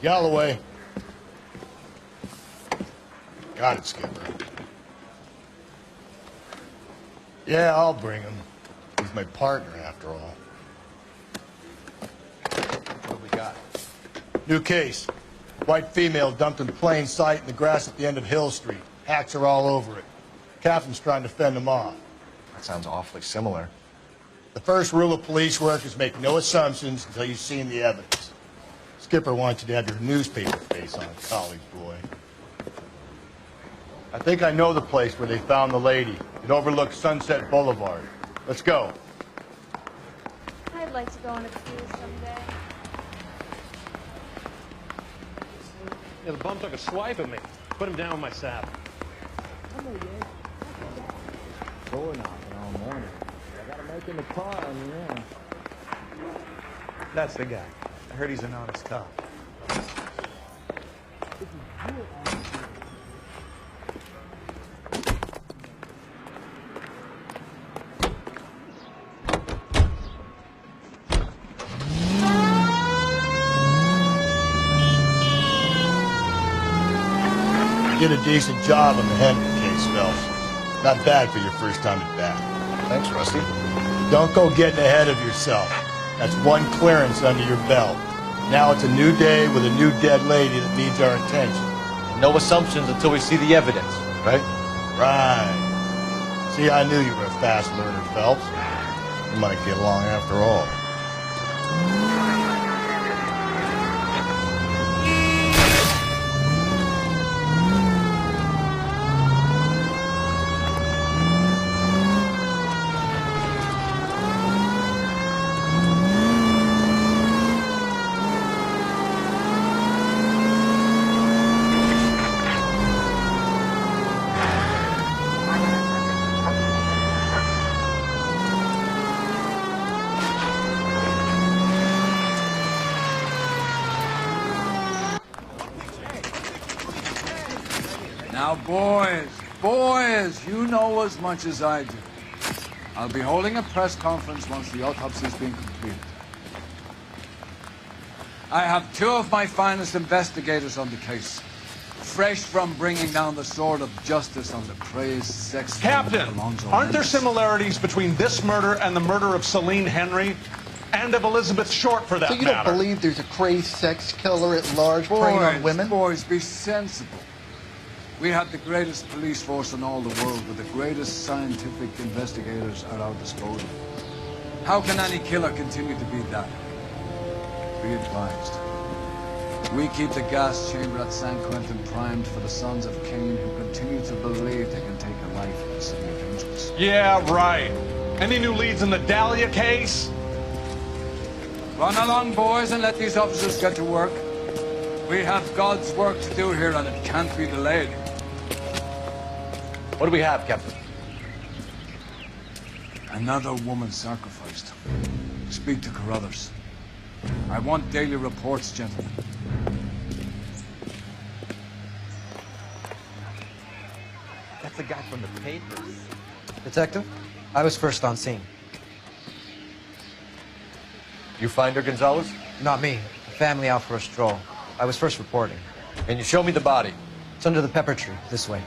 Galloway. Got it, Skipper. Yeah, I'll bring him. He's my partner, after all. What do we got? New case. White female dumped in plain sight in the grass at the end of Hill Street. Hacks are all over it. Captain's trying to fend them off. That sounds awfully similar. The first rule of police work is make no assumptions until you've seen the evidence. Skipper wants you to have your newspaper face on, college boy. I think I know the place where they found the lady. It overlooks Sunset Boulevard. Let's go. I'd like to go on a cruise someday. Yeah, the bum took a swipe at me. Put him down with my saddle. Door knocking all morning. I gotta make him a call, yeah. That's the guy. I heard he's an honest cop. You did a decent job on the Henry case, Phelps. Not bad for your first time at bat. Thanks, Rusty. Don't go getting ahead of yourself. That's one clearance under your belt. Now it's a new day with a new dead lady that needs our attention. No assumptions until we see the evidence, right? Right. See, I knew you were a fast learner, Phelps. We might get along after all. Now, boys, you know as much as I do. I'll be holding a press conference once the autopsy's been completed. I have two of my finest investigators on the case, fresh from bringing down the sword of justice on the crazed sex... Captain, aren't there similarities between this murder and the murder of Celine Henry? And of Elizabeth Short, for that matter? So you matter? don't believe there's a crazed sex killer at large preying on women? Boys, be sensible. We have the greatest police force in all the world, with the greatest scientific investigators at our disposal. How can any killer continue to be that? Be advised. We keep the gas chamber at San Quentin primed for the sons of Cain who continue to believe they can take a life in the city of angels. Yeah, right. Any new leads in the Dahlia case? Run along, boys, and let these officers get to work. We have God's work to do here, and it can't be delayed. What do we have, Captain? Another woman sacrificed. Speak to Carruthers. I want daily reports, gentlemen. That's the guy from the paper. Detective, I was first on scene. You find her, Gonzalez? Not me. The family out for a stroll. I was first reporting. Can you show me the body? It's under the pepper tree, this way.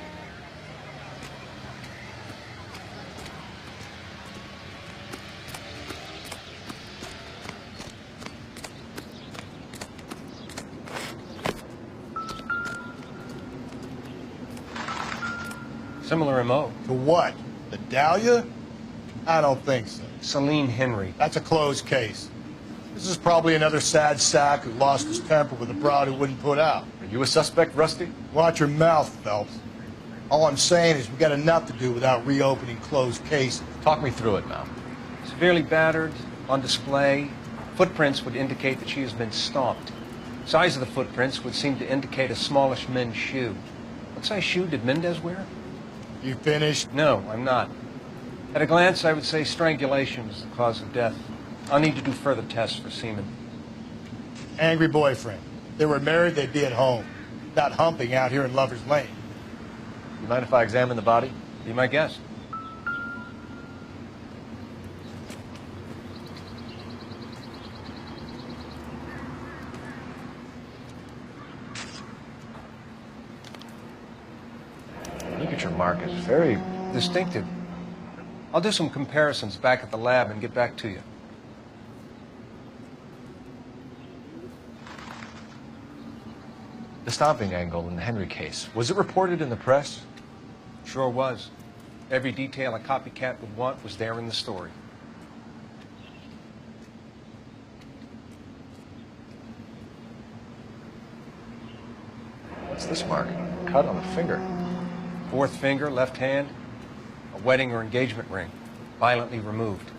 Similar MO. To what? The Dahlia? I don't think so. Celine Henry. That's a closed case. This is probably another sad sack who lost his temper with a broad who wouldn't put out. Are you a suspect, Rusty? Watch your mouth, Phelps. All I'm saying is we got enough to do without reopening closed cases. Talk me through it now. Severely battered, on display. Footprints would indicate that she has been stomped. Size of the footprints would seem to indicate a smallish men's shoe. What size shoe did Mendez wear? You finished? No, I'm not. At a glance, I would say strangulation was the cause of death. I'll need to do further tests for semen. Angry boyfriend. If they were married, they'd be at home. Not humping out here in Lover's Lane. You mind if I examine the body? Be my guest. mark is very... Distinctive. I'll do some comparisons back at the lab and get back to you. The stomping angle in the Henry case, was it reported in the press? Sure was. Every detail a copycat would want was there in the story. What's this mark? Cut on the finger. Fourth finger, left hand, a wedding or engagement ring, violently removed.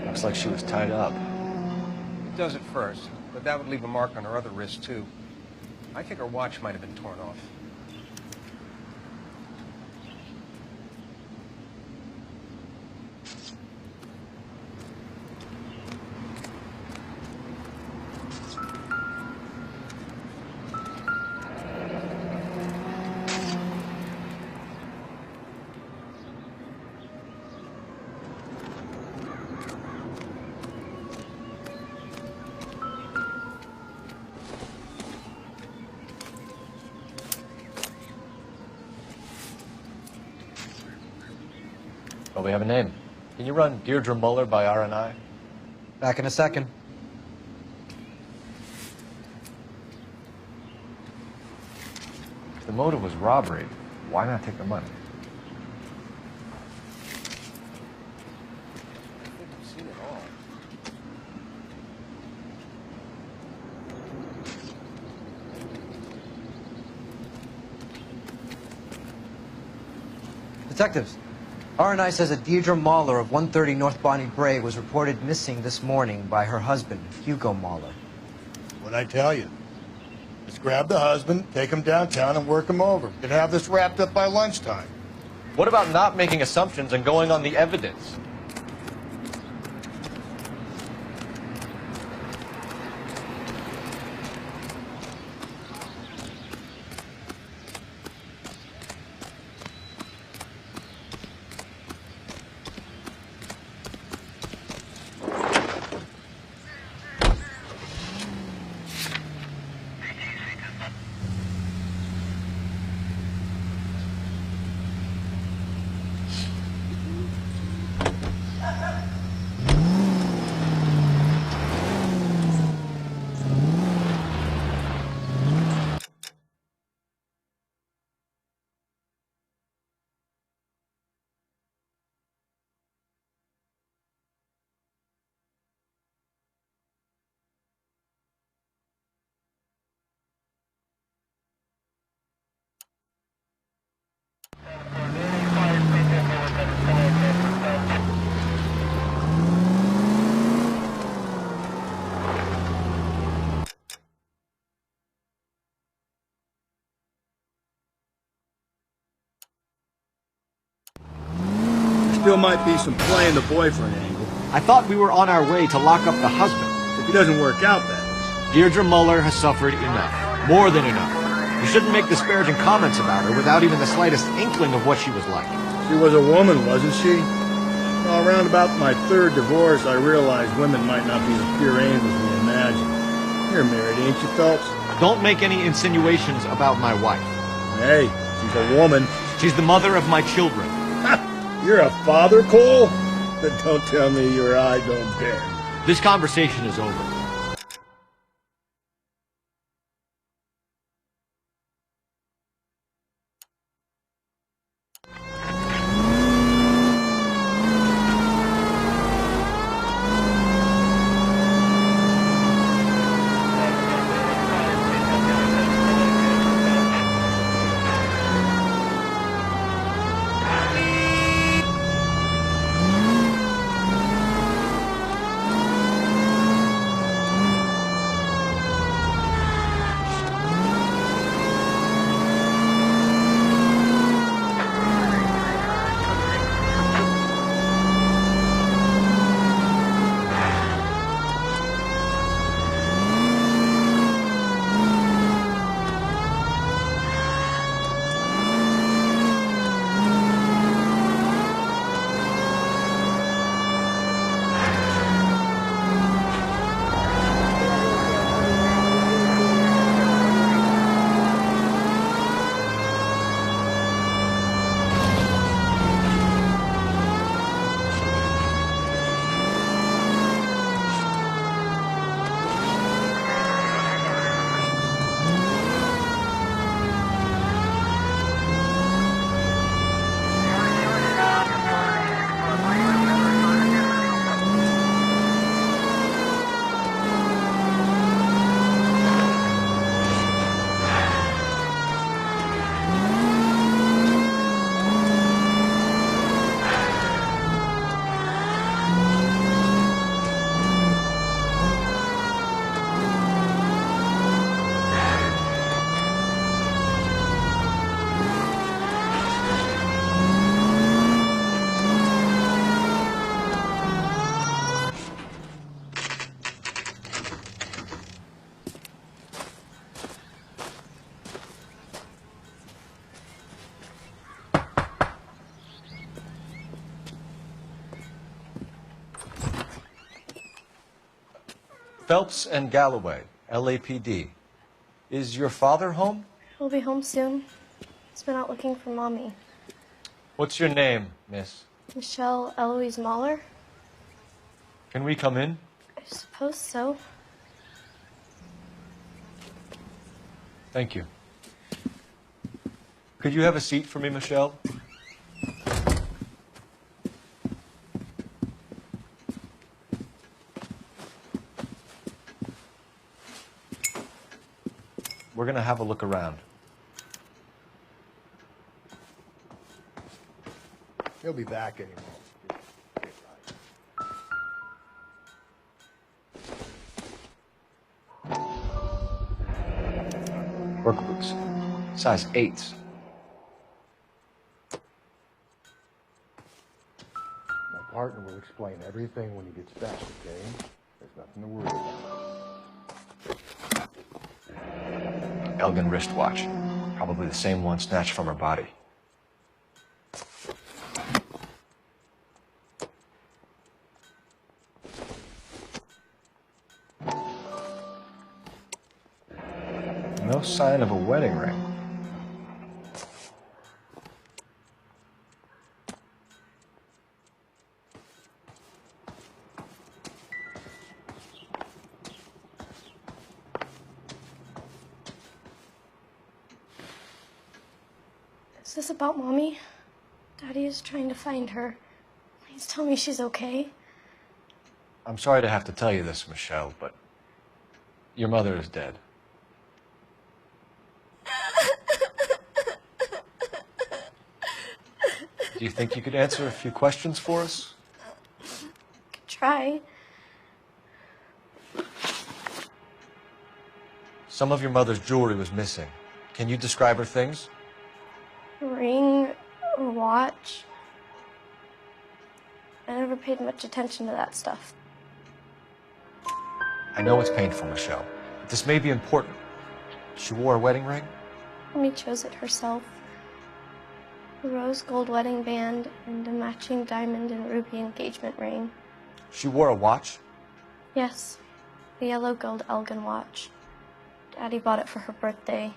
Looks like she was tied up. It does at first, but that would leave a mark on her other wrist, too. I think her watch might have been torn off. Well, we have a name. Can you run Deirdre Muller by RNI? Back in a second. If the motive was robbery, why not take the money? I think I've seen it all. Detectives, RNI says that Deirdre Mahler of 130 North Bonnie Bray was reported missing this morning by her husband, Hugo Mahler. What'd I tell you? Just grab the husband, take him downtown, and work him over. Could have this wrapped up by lunchtime. What about not making assumptions and going on the evidence? Still might be some playing the boyfriend angle. I thought we were on our way to lock up the husband. If he doesn't work out, that is. Deirdre Muller has suffered enough. More than enough. You shouldn't make disparaging comments about her without even the slightest inkling of what she was like. She was a woman, wasn't she? Well, around about my third divorce, I realized women might not be the pure angels we imagine. You're married, ain't you, Phelps? Don't make any insinuations about my wife. Hey, she's a woman. She's the mother of my children. You're a father, Cole? But don't tell me your eye don't bend. This conversation is over. Phelps and Galloway, LAPD. Is your father home? He'll be home soon. He's been out looking for Mommy. What's your name, miss? Michelle Eloise Mahler? Can we come in? I suppose so. Thank you. Could you have a seat for me, Michelle? We're going to have a look around. He'll be back any moment. Work boots. Size 8s. My partner will explain everything when he gets back, okay? There's nothing to worry about. Elgin wristwatch. Probably the same one snatched from her body. No sign of a wedding ring. Is this about Mommy? Daddy is trying to find her. Please tell me she's okay. I'm sorry to have to tell you this, Michelle, but your mother is dead. Do you think you could answer a few questions for us? Could try. Some of your mother's jewelry was missing. Can you describe her things? A ring, a watch. I never paid much attention to that stuff. I know it's painful, Michelle, but this may be important. She wore a wedding ring? Mommy chose it herself. A rose gold wedding band and a matching diamond and ruby engagement ring. She wore a watch? Yes, the yellow gold Elgin watch. Daddy bought it for her birthday.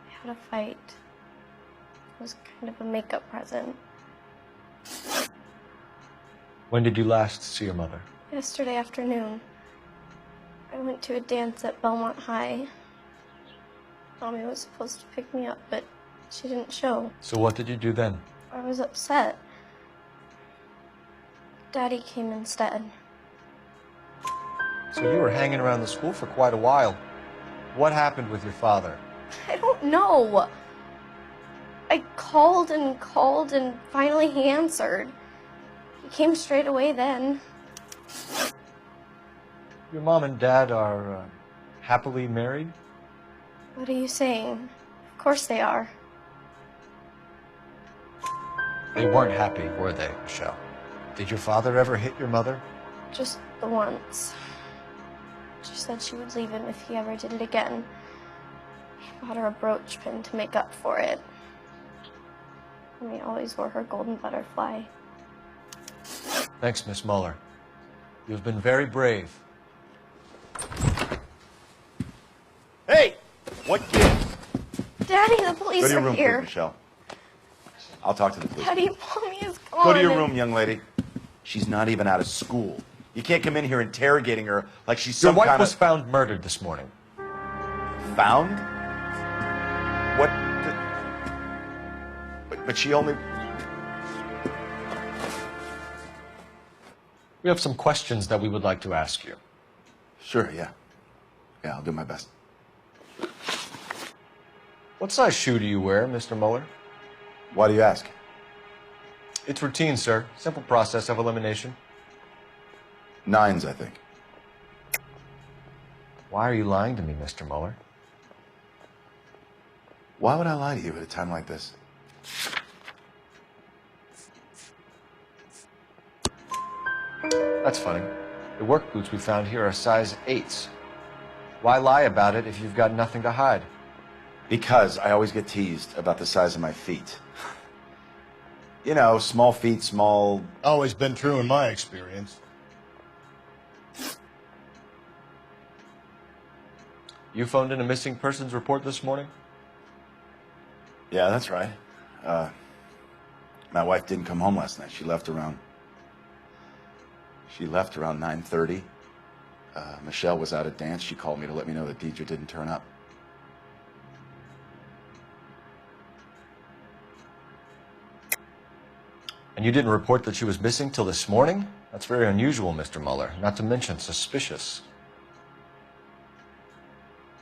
We had a fight. It was kind of a makeup present. When did you last see your mother? Yesterday afternoon. I went to a dance at Belmont High. Mommy was supposed to pick me up, but she didn't show. So what did you do then? I was upset. Daddy came instead. So you were hanging around the school for quite a while. What happened with your father? I don't know. I called and finally he answered. He came straight away then. Your mom and dad are happily married? What are you saying? Of course they are. They weren't happy, were they, Michelle? Did your father ever hit your mother? Just the once. She said she would leave him if he ever did it again. He bought her a brooch pin to make up for it. And he always wore her golden butterfly. Thanks, Miss Muller. You've been very brave. Hey! What kid? Daddy, the police Go to your are room, here. please, Michelle. I'll talk to the police. Daddy, Mommy is gone. Go to your room, young lady. She's not even out of school. You can't come in here interrogating her like she's Your some wife kind was of... found murdered this morning. Found? What the... But she only... We have some questions that we would like to ask you. Sure, yeah. Yeah, I'll do my best. What size shoe do you wear, Mr. Muller? Why do you ask? It's routine, sir. Simple process of elimination. 9s, I think. Why are you lying to me, Mr. Muller? Why would I lie to you at a time like this? That's funny. The work boots we found here are size 8s. Why lie about it if you've got nothing to hide? Because I always get teased about the size of my feet. You know, small feet, small... Always been true in my experience. You phoned in a missing persons report this morning? Yeah, that's right. My wife didn't come home last night. She left around 9:30. Michelle was out at dance. She called me to let me know that Deidre didn't turn up. And you didn't report that she was missing till this morning? That's very unusual, Mr. Mueller, not to mention suspicious.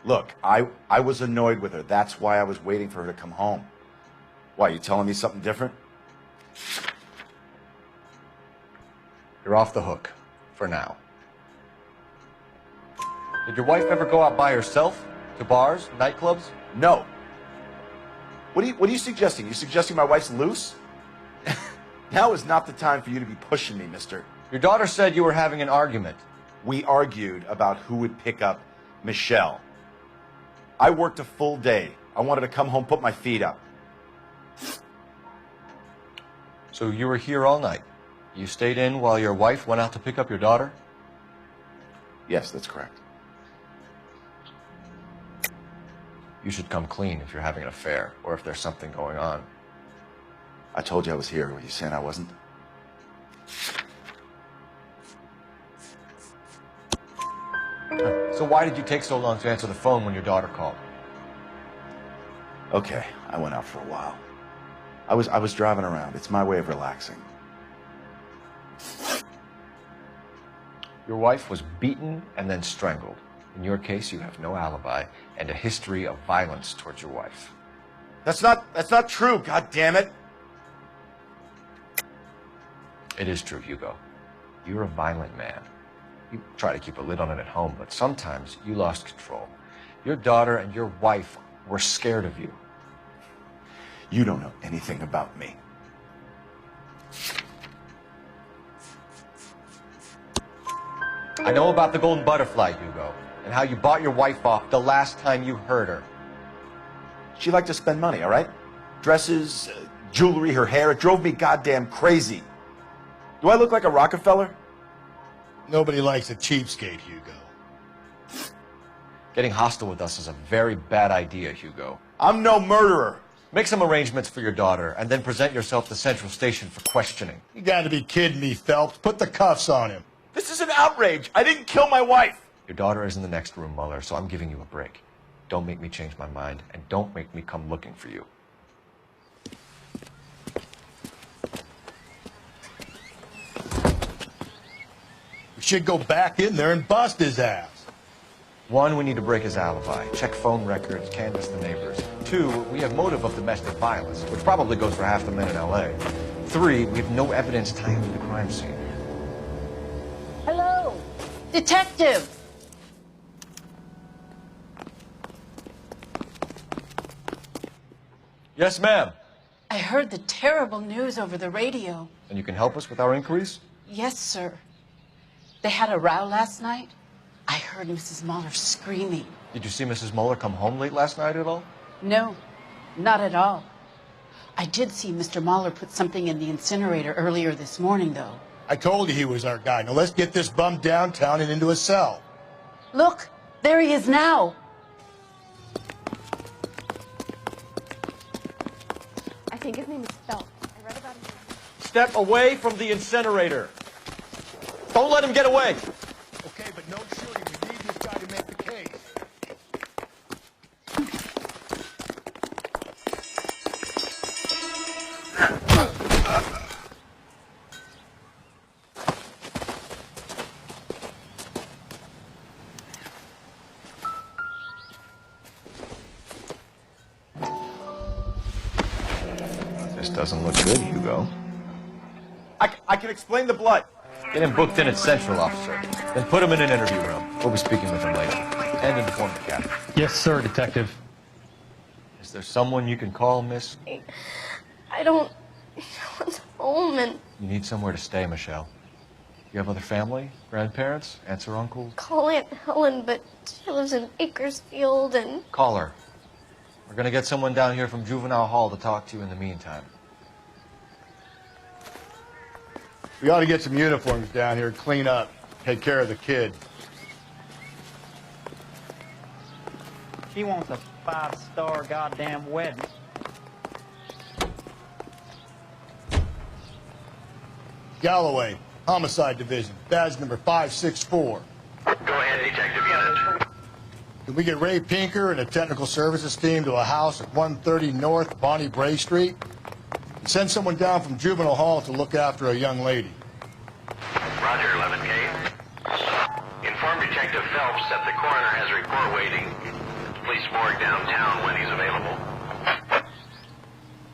Look, I was annoyed with her. That's why I was waiting for her to come home. Why, you telling me something different? You're off the hook, for now. Did your wife ever go out by herself? To bars, nightclubs? No. What are you suggesting? You suggesting my wife's loose? Now is not the time for you to be pushing me, mister. Your daughter said you were having an argument. We argued about who would pick up Michelle. I worked a full day. I wanted to come home, put my feet up. So you were here all night? You stayed in while your wife went out to pick up your daughter? Yes, that's correct. You should come clean if you're having an affair, or if there's something going on. I told you I was here. Were you saying I wasn't? So why did you take so long to answer the phone when your daughter called? Okay, I went out for a while. I was driving around. It's my way of relaxing. Your wife was beaten and then strangled. In your case, you have no alibi and a history of violence towards your wife. That's not true, God damn it. It is true, Hugo. You're a violent man. You try to keep a lid on it at home, but sometimes you lost control. Your daughter and your wife were scared of you. You don't know anything about me. I know about the golden butterfly, Hugo, and how you bought your wife off the last time you heard her. She liked to spend money, all right? Dresses, jewelry, her hair. It drove me goddamn crazy. Do I look like a Rockefeller? Nobody likes a cheapskate, Hugo. Getting hostile with us is a very bad idea, Hugo. I'm no murderer. Make some arrangements for your daughter, and then present yourself to Central Station for questioning. You gotta be kidding me, Phelps. Put the cuffs on him. This is an outrage. I didn't kill my wife. Your daughter is in the next room, Mueller, so I'm giving you a break. Don't make me change my mind, and don't make me come looking for you. We should go back in there and bust his ass. 1, we need to break his alibi. Check phone records, canvass the neighbors. 2, we have motive of domestic violence, which probably goes for half the men in L.A. 3, we have no evidence tying to the crime scene. Hello, detective. Yes, ma'am. I heard the terrible news over the radio. And you can help us with our inquiries? Yes, sir. They had a row last night. I heard Mrs. Mueller screaming. Did you see Mrs. Mueller come home late last night at all? No, not at all. I did see Mr. Mueller put something in the incinerator earlier this morning, though. I told you he was our guy. Now let's get this bum downtown and into a cell. Look, there he is now. I think his name is Phelps. I read about him. Step away from the incinerator. Don't let him get away. Okay, but no shooting. We need this guy to make the case. This doesn't look good, Hugo. I can explain the blood. Get him booked in at Central, officer. Then put him in an interview room. We'll be speaking with him later. And inform the captain. Yes, sir, detective. Is there someone you can call, miss? I don't want home, and You need somewhere to stay, Michelle. You have other family? Grandparents? Aunts or uncles? call Aunt Helen, but she lives in Bakersfield, and Call her. We're gonna get someone down here from Juvenile Hall to talk to you in the meantime. We ought to get some uniforms down here, clean up, take care of the kid. She wants a 5-star goddamn wedding. Galloway, Homicide Division, badge number 564. Go ahead, Detective Unit. Can we get Ray Pinker and a technical services team to a house at 130 North Bonnie Bray Street? And send someone down from Juvenile Hall to look after a young lady. Roger, 11K. Inform Detective Phelps that the coroner has a report waiting. Police morgue downtown when he's available.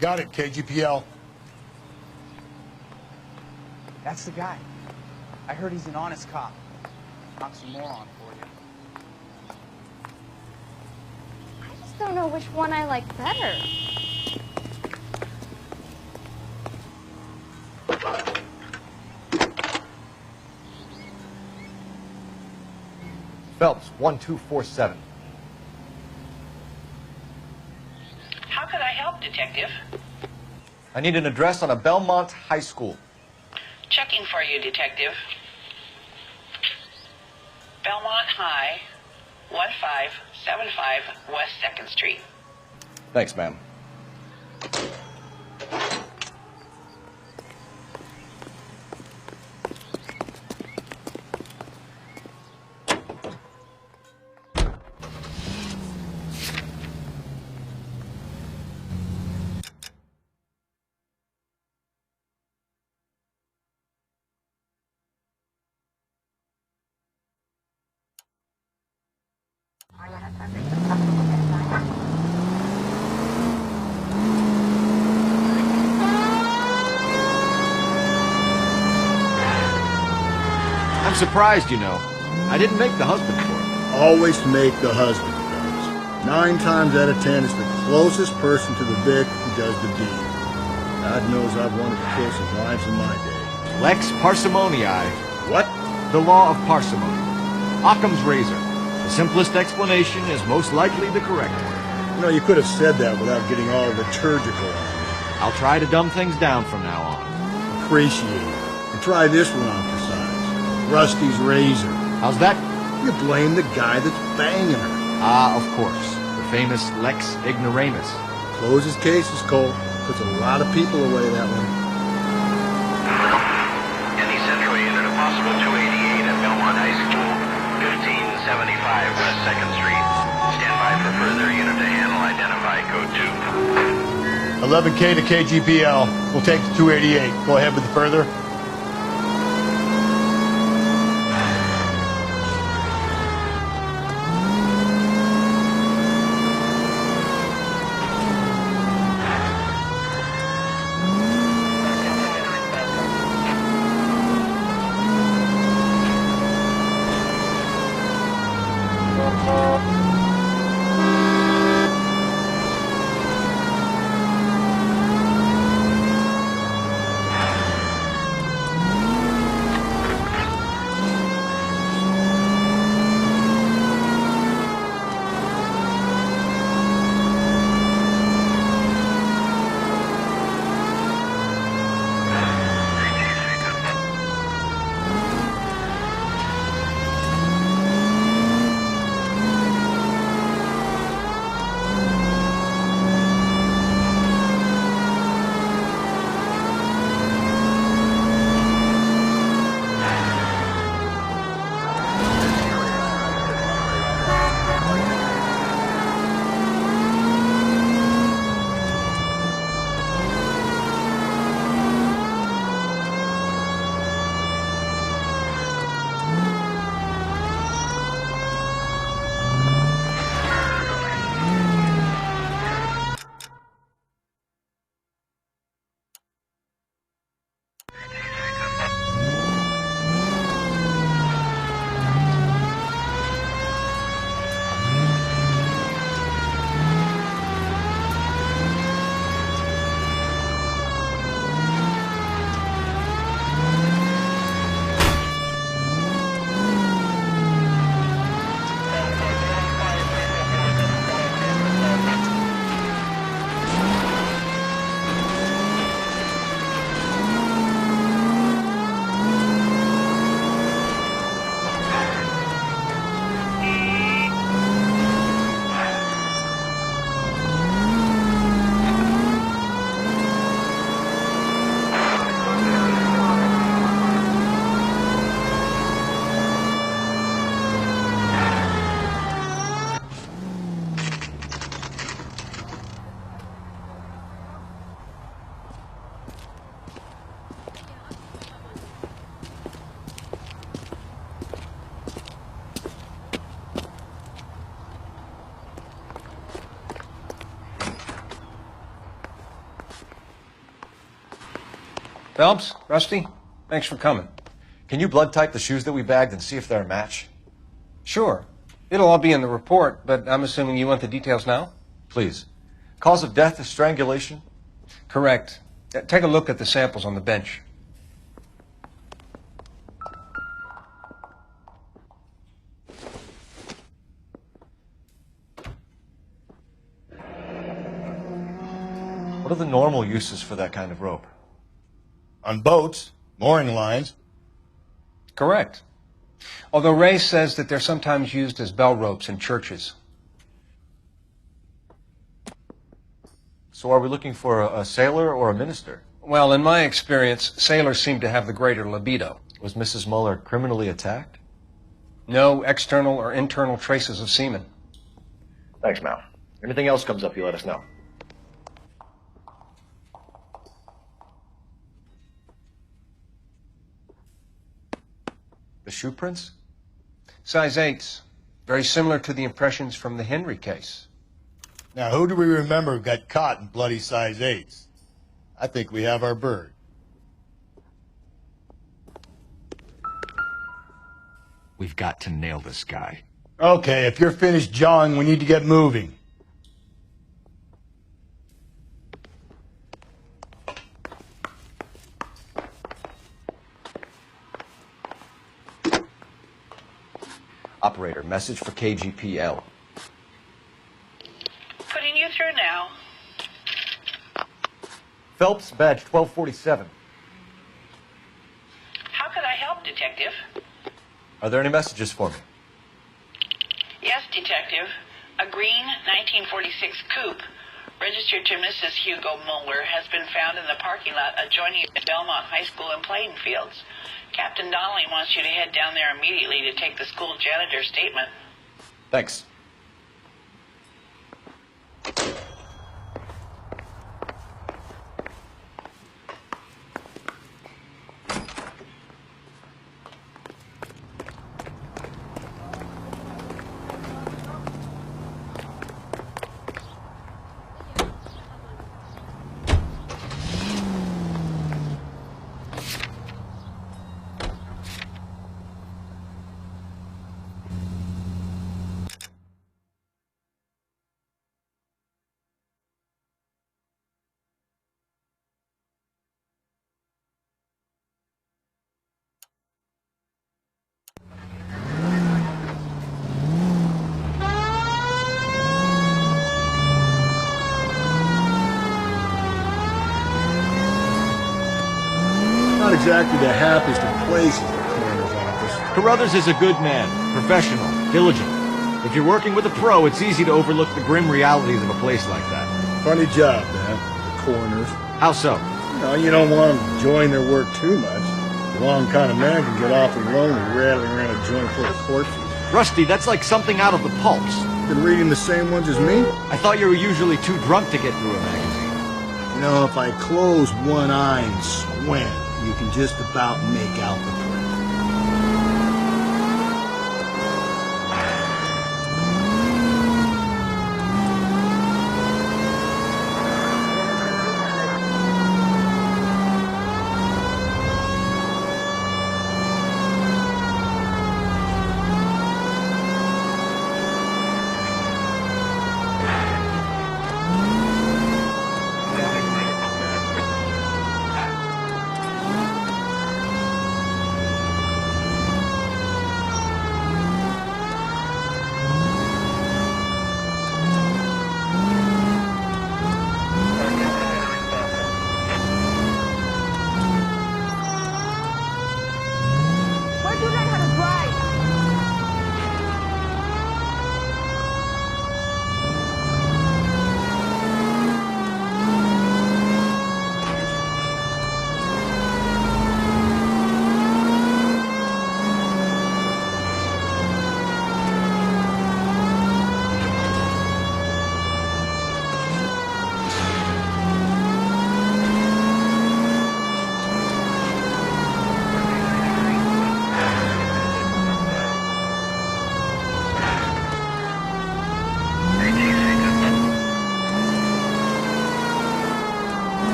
Got it, KGPL. That's the guy. I heard he's an honest cop. Oxymoron for you. I just don't know which one I like better. Phelps, 1247. How can I help, Detective? I need an address on a Belmont High School. Checking for you, Detective. Belmont High, 1575 West 2nd Street. Thanks, ma'am. I'm surprised, you know. I didn't make the husband for it. Always make the husband, fellas. 9 times out of 10, it's the closest person to the Vic who does the deed. God knows I've wanted to kill some wives in my day. Lex parsimoniae. What? The law of parsimony. Occam's razor. The simplest explanation is most likely the correct one. You know, you could have said that without getting all liturgical on me. I'll try to dumb things down from now on. Appreciate it. And try this one on for size. Rusty's razor. How's that? You blame the guy that's banging her. Ah, of course. The famous Lex ignoramus. Closes cases, Cole. Puts a lot of people away that way. Any Central Unit, a possible 288 at Belmont High School, 1575 West 2nd Street. Stand by for further unit to handle. Identify code 2. 11K to KGPL. We'll take the 288. Go ahead with the further. Phelps, Rusty, thanks for coming. Can you blood type the shoes that we bagged and see if they're a match? Sure. It'll all be in the report, but I'm assuming you want the details now? Please. Cause of death is strangulation? Correct. Take a look at the samples on the bench. What are the normal uses for that kind of rope? On boats, mooring lines. Correct. Although Ray says that they're sometimes used as bell ropes in churches. So are we looking for a sailor or a minister? Well, in my experience, sailors seem to have the greater libido. Was Mrs. Muller criminally attacked? No external or internal traces of semen. Thanks, Mal. Anything else comes up, you let us know. The shoe prints? Size 8s. Very similar to the impressions from the Henry case. Now, who do we remember got caught in bloody size 8s? I think we have our bird. We've got to nail this guy. Okay, if you're finished jawing, we need to get moving. Operator, message for KGPL. Putting you through now. Phelps, badge 1247. How could I help, Detective? Are there any messages for me? Yes, Detective. A green 1946 coupe, registered to Mrs. Hugo Muller, has been found in the parking lot adjoining Belmont High School and playing fields. Captain Donnelly wants you to head down there immediately to take the school janitor's statement. Thanks. Not exactly the happiest of places, the coroner's office. Carruthers is a good man, professional, diligent. If you're working with a pro, it's easy to overlook the grim realities of a place like that. Funny job, that, the coroner's. How so? You don't want them enjoying their work too much. The wrong kind of man can get awfully lonely rattling around a joint full of corpses. Rusty, that's like something out of the pulps. Been reading the same ones as me? I thought you were usually too drunk to get through a magazine. You know, if I close one eye and squint, you can just about make out the print.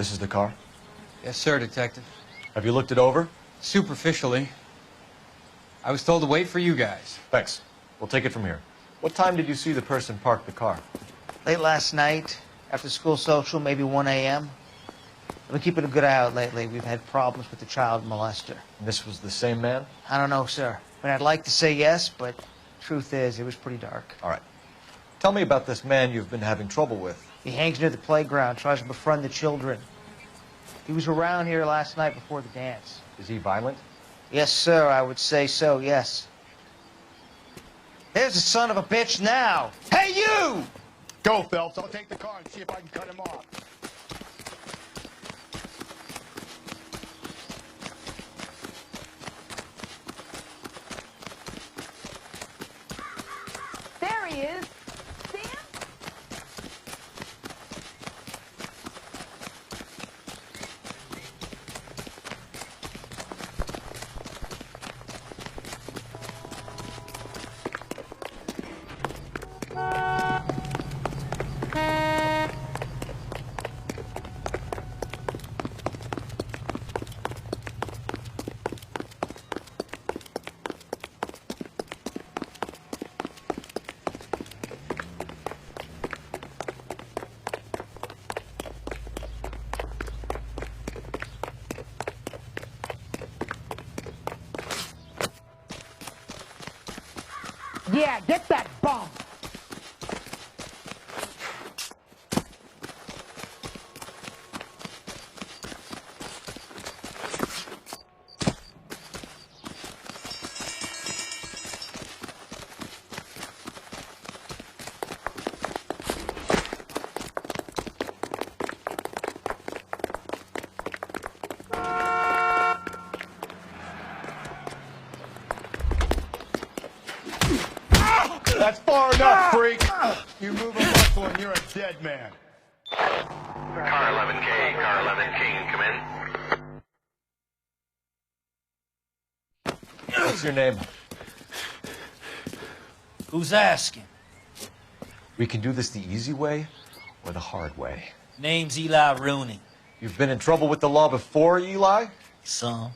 This is the car? Yes, sir, Detective. Have you looked it over? Superficially. I was told to wait for you guys. Thanks. We'll take it from here. What time did you see the person park the car? Late last night, after school social, maybe 1 a.m. I've been keeping a good eye out lately. We've had problems with the child molester. And this was the same man? I don't know, sir. I mean, I'd like to say yes, but truth is, it was pretty dark. All right. Tell me about this man you've been having trouble with. He hangs near the playground, tries to befriend the children. He was around here last night before the dance. Is he violent? Yes, sir, I would say so, yes. There's the son of a bitch now. Hey, you! Go, Phelps. I'll take the car and see if I can cut him off. There he is. Yeah, get that bum! That's far enough, freak. You move a muscle and you're a dead man. Car 11K, Car 11 King, come in. What's your name? Who's asking? We can do this the easy way or the hard way. Name's Eli Rooney. You've been in trouble with the law before, Eli? Some.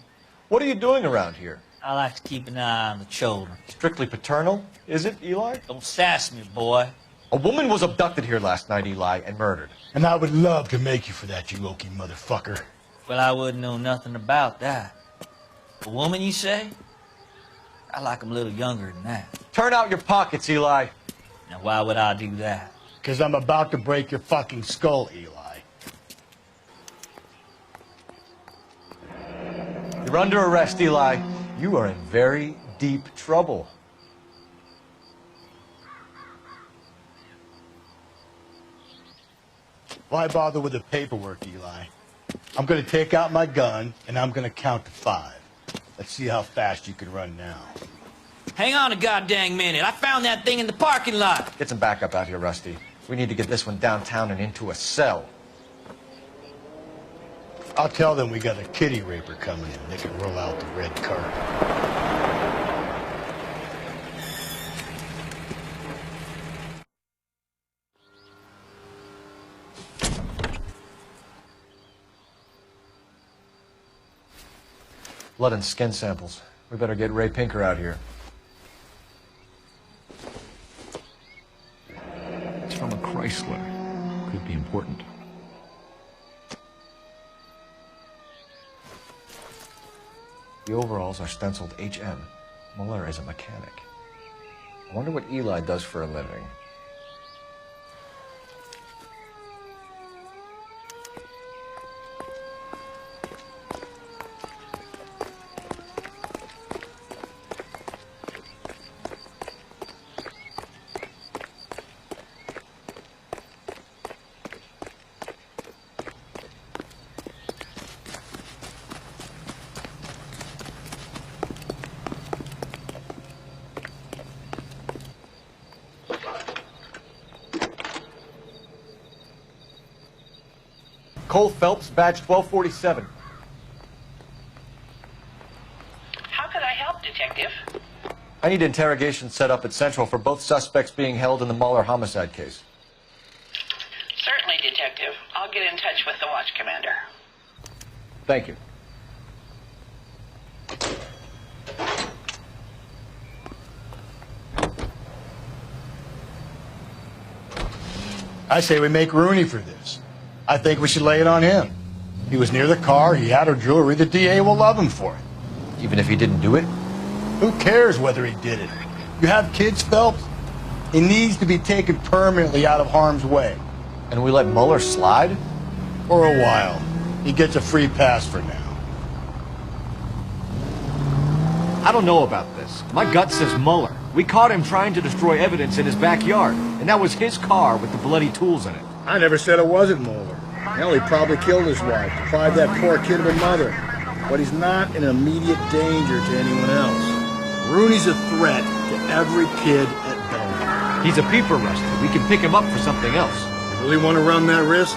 What are you doing around here? I like to keep an eye on the children. Strictly paternal, is it, Eli? Don't sass me, boy. A woman was abducted here last night, Eli, and murdered. And I would love to make you for that, you oaky motherfucker. Well, I wouldn't know nothing about that. A woman, you say? I like 'em a little younger than that. Turn out your pockets, Eli. Now, why would I do that? Because I'm about to break your fucking skull, Eli. You're under arrest, Eli. You are in very deep trouble. Why bother with the paperwork, Eli? I'm going to take out my gun, and I'm going to count to 5. Let's see how fast you can run now. Hang on a goddamn minute. I found that thing in the parking lot. Get some backup out here, Rusty. We need to get this one downtown and into a cell. I'll tell them we got a kitty raper coming in. They can roll out the red carpet. Blood and skin samples. We better get Ray Pinker out here. It's from a Chrysler. Could be important. The overalls are stenciled HM. Muller is a mechanic. I wonder what Eli does for a living. Cole Phelps, badge 1247. How could I help, Detective? I need interrogation set up at Central for both suspects being held in the Muller homicide case. Certainly, Detective. I'll I'll get in touch with the watch commander. Thank you. I say we make Rooney for this. I think we should lay it on him. He was near the car, he had her jewelry, the DA will love him for it. Even if he didn't do it? Who cares whether he did it? You have kids, Phelps? He needs to be taken permanently out of harm's way. And we let Mueller slide? For a while. He gets a free pass for now. I don't know about this. My gut says Mueller. We caught him trying to destroy evidence in his backyard, and that was his car with the bloody tools in it. I never said it wasn't Mueller. Hell, he probably killed his wife, deprived that poor kid of a mother. But he's not an immediate danger to anyone else. Rooney's a threat to every kid at Belmont. He's a peeper rustler. We can pick him up for something else. You really want to run that risk?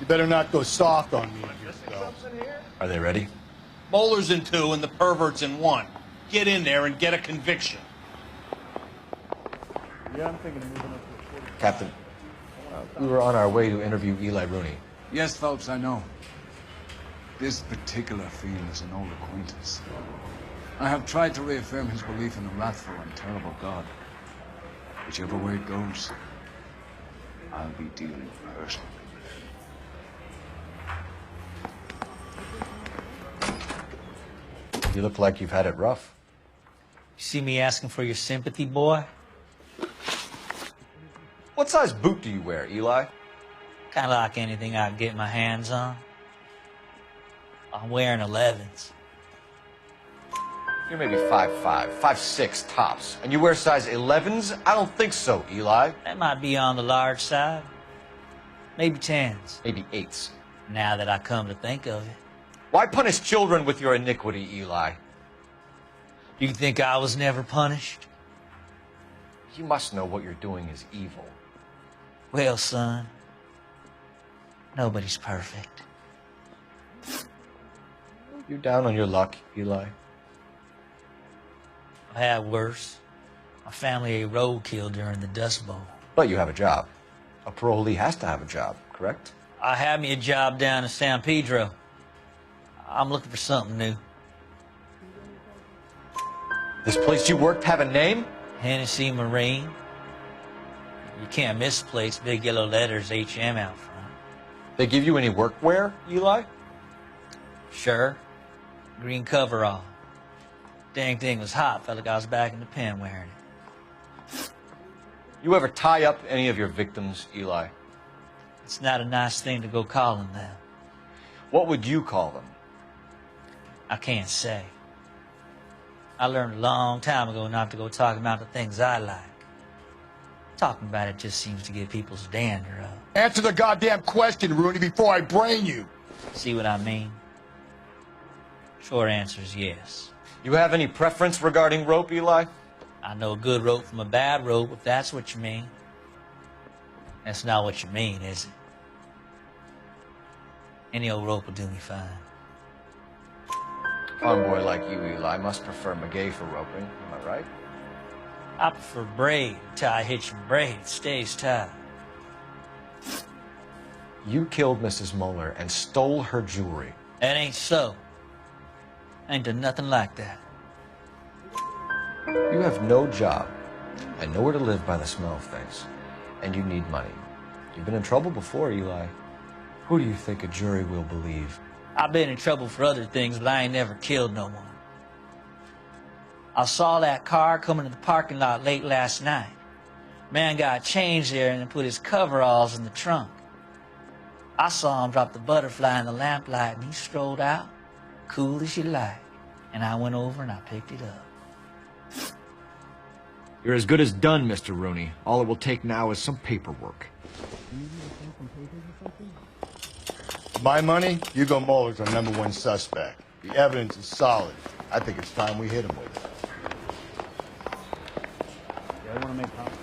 You better not go soft on me here, Phelps. Are they ready? Moeller's in 2 and the pervert's in 1. Get in there and get a conviction. Yeah, I'm thinking of moving up to the Captain, we were on our way to interview Eli Rooney. Yes, Phelps, I know. This particular field is an old acquaintance. I have tried to reaffirm his belief in a wrathful and terrible God. Whichever way it goes, I'll be dealing personally. You look like you've had it rough. You see me asking for your sympathy, boy? What size boot do you wear, Eli? Kind of like anything I can get my hands on. I'm wearing 11s. You're maybe 5'5", 5'6" tops. And you wear size 11s? I don't think so, Eli. That might be on the large side. Maybe 10s. Maybe 8s. Now that I come to think of it. Why punish children with your iniquity, Eli? You think I was never punished? You must know what you're doing is evil. Well, son, nobody's perfect. You down on your luck, Eli? I had worse. My family ate roadkill during the Dust Bowl. But you have a job. A parolee has to have a job, correct? I had me a job down in San Pedro. I'm looking for something new. This place you worked have a name? Hennessy Marine. You can't miss the place. Big yellow letters, HM out front. They give you any workwear, Eli? Sure. Green coverall. Dang thing was hot. Felt like I was back in the pen wearing it. You ever tie up any of your victims, Eli? It's not a nice thing to go calling them. What would you call them? I can't say. I learned a long time ago not to go talking about the things I like. Talking about it just seems to get people's dander up. Answer the goddamn question, Rooney, before I brain you. See what I mean? Short answer is yes. You have any preference regarding rope, Eli? I know a good rope from a bad rope, if that's what you mean. That's not what you mean, is it? Any old rope will do me fine. A farm boy like you, Eli, must prefer Magay for roping. Am I right? I prefer braid. Tie hitch and braid. Stays tied. You killed Mrs. Moeller and stole her jewelry. That ain't so. I ain't done nothing like that. You have no job and nowhere to live by the smell of things. And you need money. You've been in trouble before, Eli. Who do you think a jury will believe? I've been in trouble for other things, but I ain't never killed no one. I saw that car coming to the parking lot late last night. Man got changed there and then put his coveralls in the trunk. I saw him drop the butterfly in the lamplight and he strolled out, cool as you like. And I went over and I picked it up. You're as good as done, Mr. Rooney. All it will take now is some paperwork. My money, Hugo Moeller's our #1 suspect. The evidence is solid. I think it's time we hit him with it. Yeah, I want to make coffee.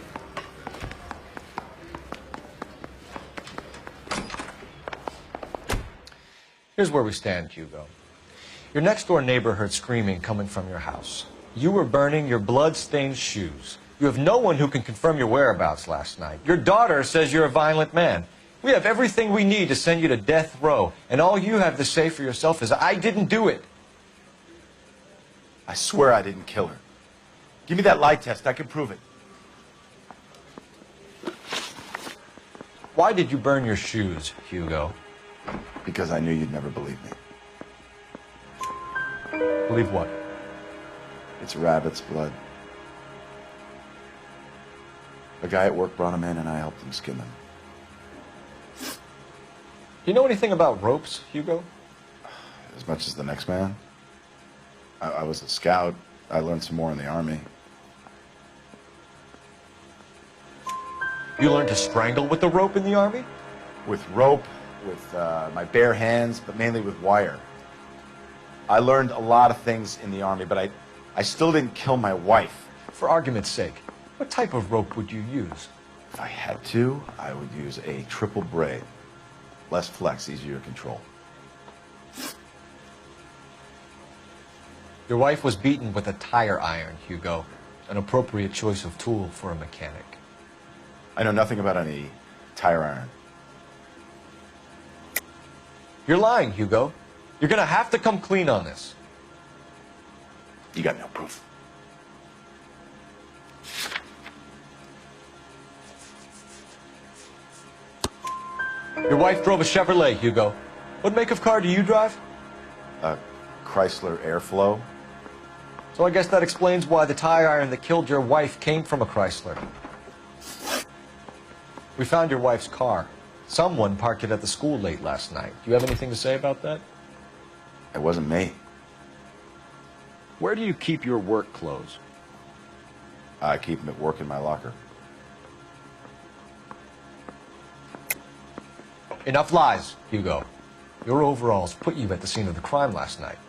Here's where we stand, Hugo. Your next-door neighbor heard screaming coming from your house. You were burning your blood-stained shoes. You have no one who can confirm your whereabouts last night. Your daughter says you're a violent man. We have everything we need to send you to death row, and all you have to say for yourself is, I didn't do it. I swear I didn't kill her. Give me that lie test. I can prove it. Why did you burn your shoes, Hugo? Because I knew you'd never believe me. Believe what? It's rabbit's blood. A guy at work brought him in and I helped him skin them. Do you know anything about ropes, Hugo? As much as the next man. I was a scout. I learned some more in the Army. You learned to strangle with the rope in the Army? With rope, with my bare hands, but mainly with wire. I learned a lot of things in the Army, but I still didn't kill my wife. For argument's sake, what type of rope would you use? If I had to, I would use a triple braid. Less flex, easier to control. Your wife was beaten with a tire iron, Hugo. An appropriate choice of tool for a mechanic. I know nothing about any tire iron. You're lying, Hugo. You're gonna have to come clean on this. You got no proof. Your wife drove a Chevrolet, Hugo. What make of car do you drive? A Chrysler Airflow. So I guess that explains why the tire iron that killed your wife came from a Chrysler. We found your wife's car. Someone parked it at the school late last night. Do you have anything to say about that? It wasn't me. Where do you keep your work clothes? I keep them at work in my locker. Enough lies, Hugo. Your overalls put you at the scene of the crime last night.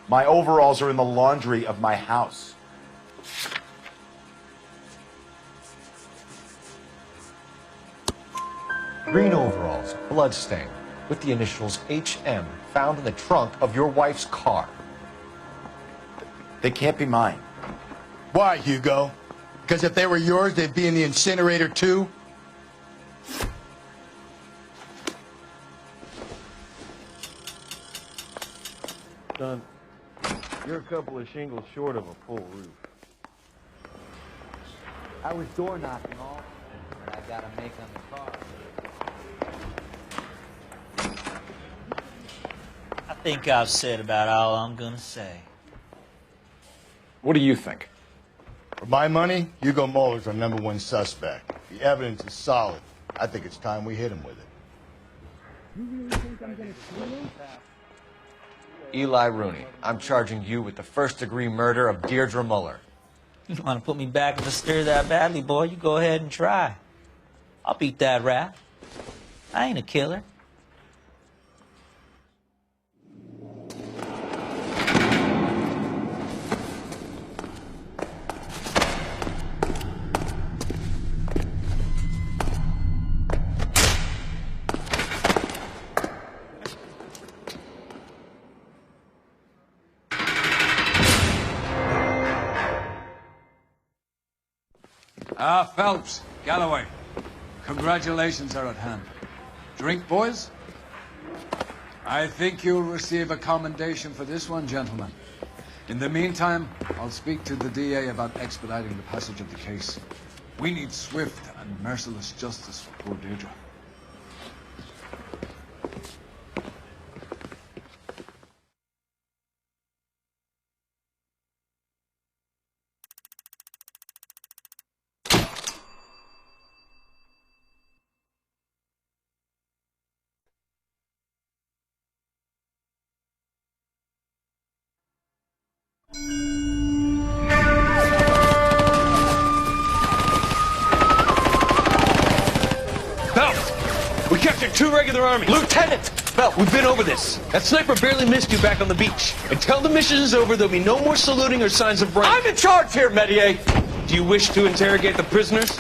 My overalls are in the laundry of my house. Green overalls, bloodstained. with the initials HM found in the trunk of your wife's car. They can't be mine. Why, Hugo? Because if they were yours, they'd be in the incinerator too? Son, you're a couple of shingles short of a full roof. I was door knocking all, but I gotta make on the car. I think I've said about all I'm gonna say. What do you think? For my money, Hugo Muller's our #1 suspect. The evidence is solid. I think it's time we hit him with it. You really think I'm gonna kill him? Eli Rooney, I'm charging you with the first-degree murder of Deirdre Muller. You want to put me back in the stir that badly, boy? You go ahead and try. I'll beat that rap. I ain't a killer. Phelps, Galloway, congratulations are at hand. Drink, boys? I think you'll receive a commendation for this one, gentlemen. In the meantime, I'll speak to the DA about expediting the passage of the case. We need swift and merciless justice for poor Deirdre. We captured 2 regular army. Lieutenant! Well, we've been over this. That sniper barely missed you back on the beach. Until the mission is over, there'll be no more saluting or signs of rank. I'm in charge here, Medier! Do you wish to interrogate the prisoners?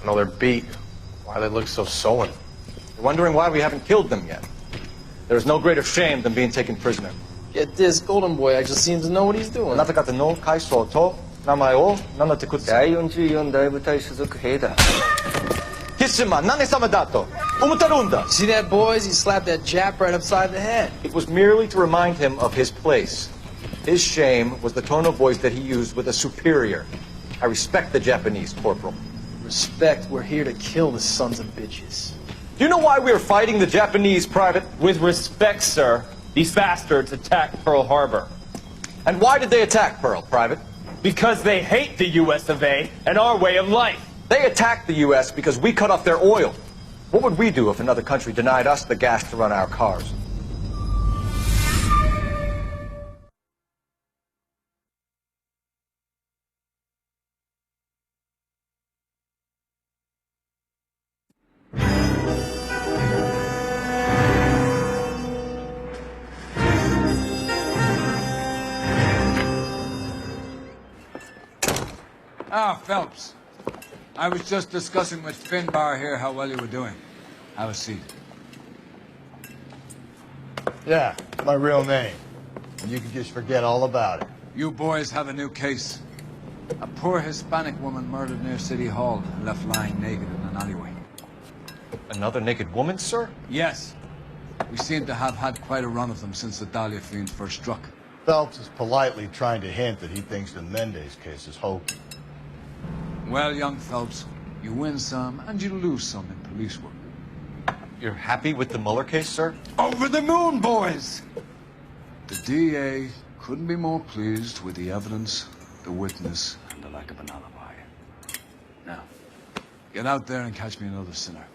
No, they're beat. Why they look so sullen? You're wondering why we haven't killed them yet. There's no greater shame than being taken prisoner. Get this, Golden Boy actually seems to know what he's doing. あなた方の会社と名前を名乗ってください。第44大部隊所属兵だ。キスマ何様だと思ってるんだ。 See that, boys? He slapped that Jap right upside the head. It was merely to remind him of his place. His shame was the tone of voice that he used with a superior. I respect the Japanese, Corporal. Respect, we're here to kill the sons of bitches. Do you know why we are fighting the Japanese, Private? With respect, sir, these bastards attacked Pearl Harbor. And why did they attack Pearl, Private? Because they hate the US of A and our way of life. They attacked the US because we cut off their oil. What would we do if another country denied us the gas to run our cars? Phelps. I was just discussing with Finbar here how well you were doing. Have a seat. Yeah, my real name. And you can just forget all about it. You boys have a new case. A poor Hispanic woman murdered near City Hall and left lying naked in an alleyway. Another naked woman, sir? Yes. We seem to have had quite a run of them since the Dahlia fiend first struck. Phelps is politely trying to hint that he thinks the Mendez case is hokey. Well, young Phelps, you win some and you lose some in police work. You're happy with the Muller case, sir? Over the moon, boys! The DA couldn't be more pleased with the evidence, the witness, and the lack of an alibi. Now, get out there and catch me another sinner.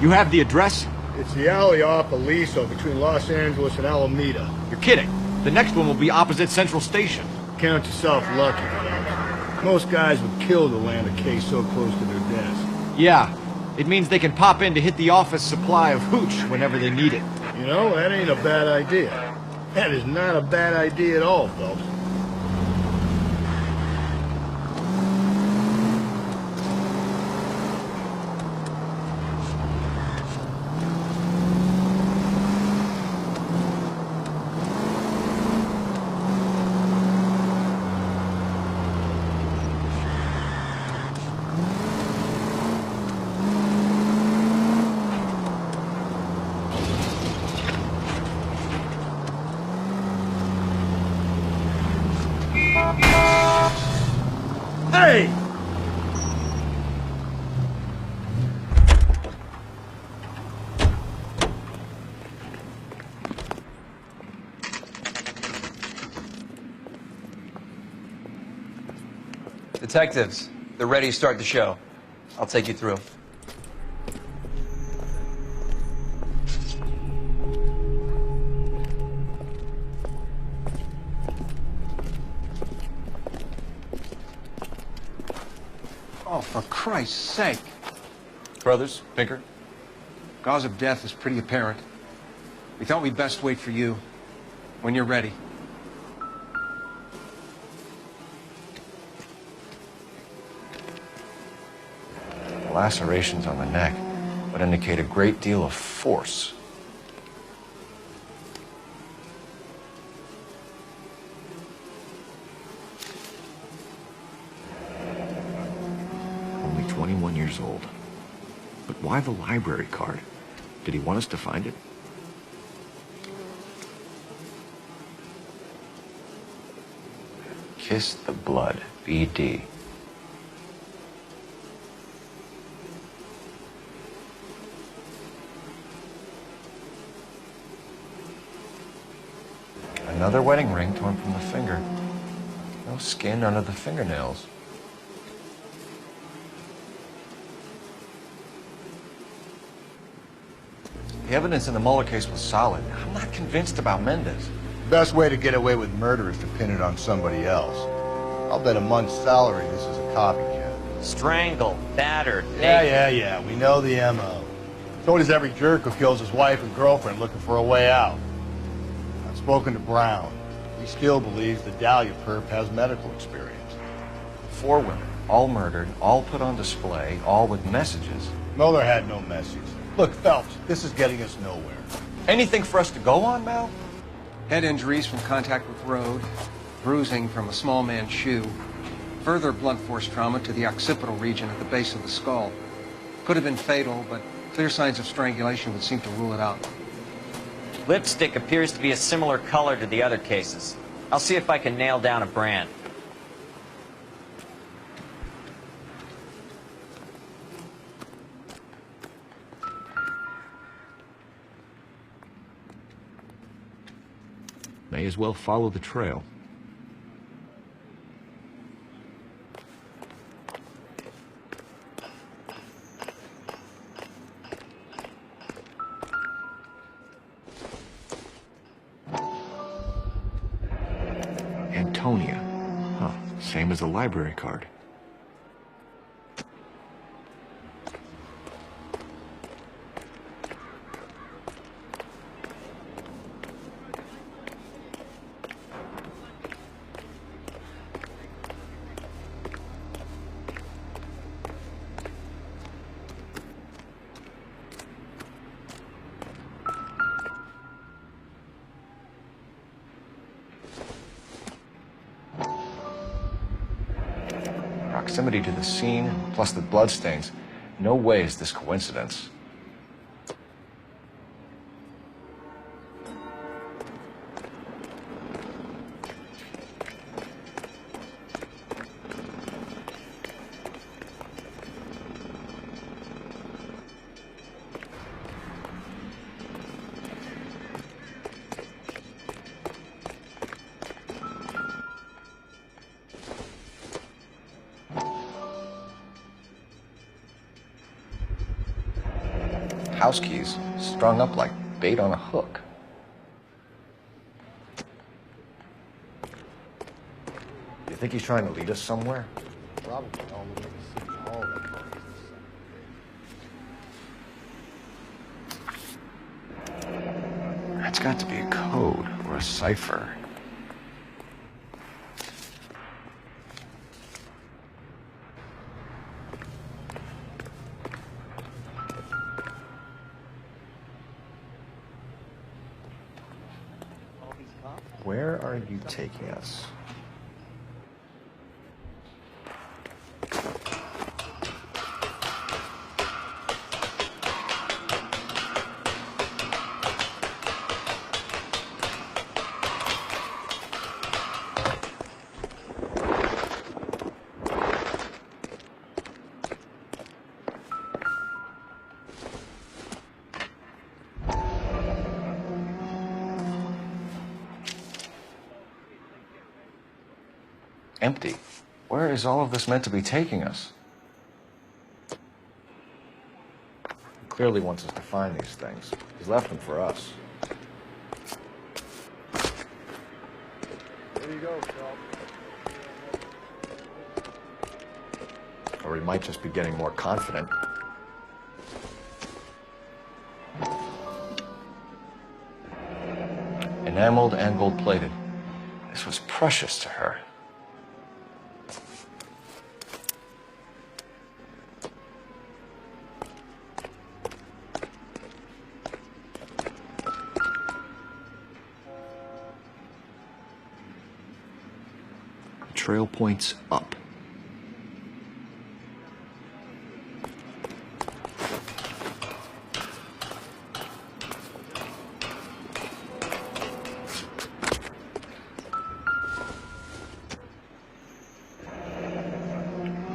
You have the address? It's the alley off Aliso between Los Angeles and Alameda. You're kidding. The next one will be opposite Central Station. Count yourself lucky, Phelps. Most guys would kill to land a case so close to their desk. Yeah. It means they can pop in to hit the office supply of hooch whenever they need it. You know, that ain't a bad idea. That is not a bad idea at all, Phelps. Hey! Detectives, they're ready to start the show. I'll take you through. Oh, for Christ's sake. Brothers, Pinker? Cause of death is pretty apparent. We thought we'd best wait for you when you're ready. Lacerations on the neck would indicate a great deal of force. Only 21 years old. But why the library card? Did he want us to find it? Kiss the blood, BD. Another wedding ring torn from the finger. No skin under the fingernails. The evidence in the Mueller case was solid. I'm not convinced about Mendez. Best way to get away with murder is to pin it on somebody else. I'll bet a month's salary this is a copycat. Strangled, battered, Yeah. We know the M.O. So does every jerk who kills his wife and girlfriend looking for a way out. I've spoken to Brown. He still believes the Dahlia perp has medical experience. 4 women, all murdered, all put on display, all with messages. Mueller had no message. Look, Phelps, this is getting us nowhere. Anything for us to go on, Mal? Head injuries from contact with road, bruising from a small man's shoe, further blunt force trauma to the occipital region at the base of the skull. Could have been fatal, but clear signs of strangulation would seem to rule it out. Lipstick appears to be a similar color to the other cases. I'll see if I can nail down a brand. May as well follow the trail. Antonia. Huh. Same as the library card. Proximity to the scene, plus the bloodstains. No way is this coincidence. house keys strung up like bait on a hook. You think he's trying to lead us somewhere? Probably all the way to City Hall, that part is That's got to be a code or a cipher. Where are you taking us? Empty. Where is all of this meant to be taking us? He clearly wants us to find these things. He's left them for us. There you go, Phil. Or he might just be getting more confident. Enameled and gold-plated. This was precious to her. Trail points up.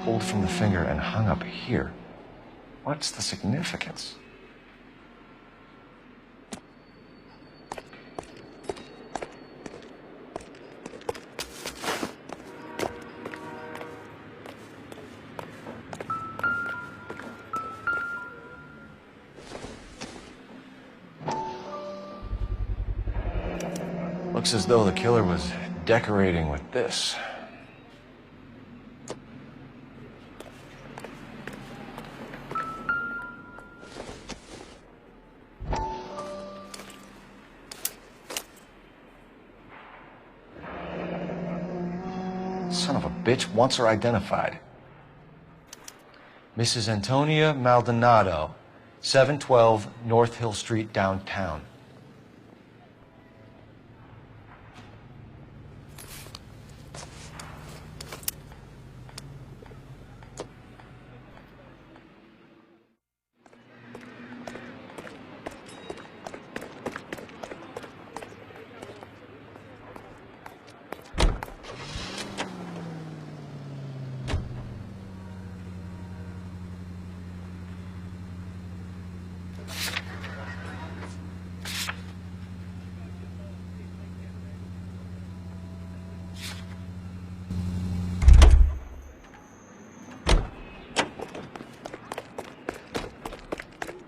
Pulled from the finger and hung up here. What's the significance? Looks as though the killer was decorating with this. Son of a bitch wants her identified. Mrs. Antonia Maldonado, 712 North Hill Street, downtown.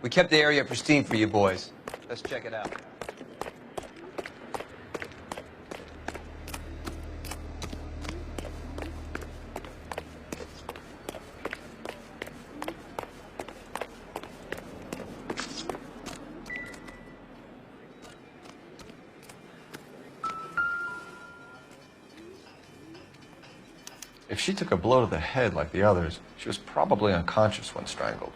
We kept the area pristine for you boys. Let's check it out. If she took a blow to the head like the others, she was probably unconscious when strangled.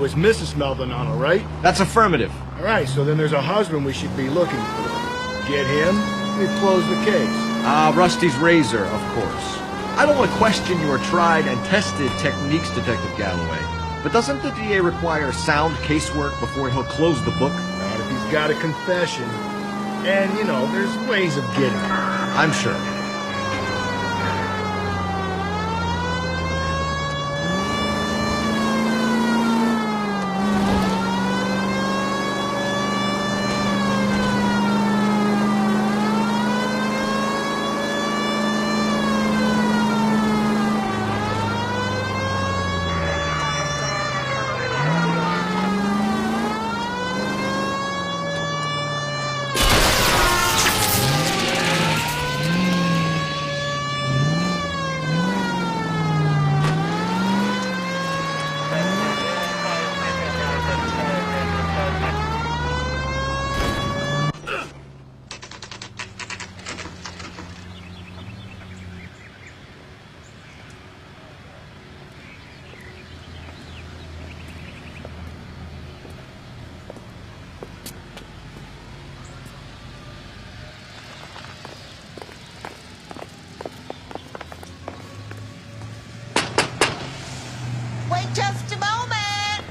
was Mrs. Maldonado, right? That's affirmative. All right, so then there's a husband we should be looking for. Get him, we close the case. Rusty's razor, of course. I don't want to question your tried and tested techniques, Detective Galloway. But doesn't the DA require sound casework before he'll close the book? Not if he's got a confession. And, you know, there's ways of getting it. I'm sure. Wait just a moment.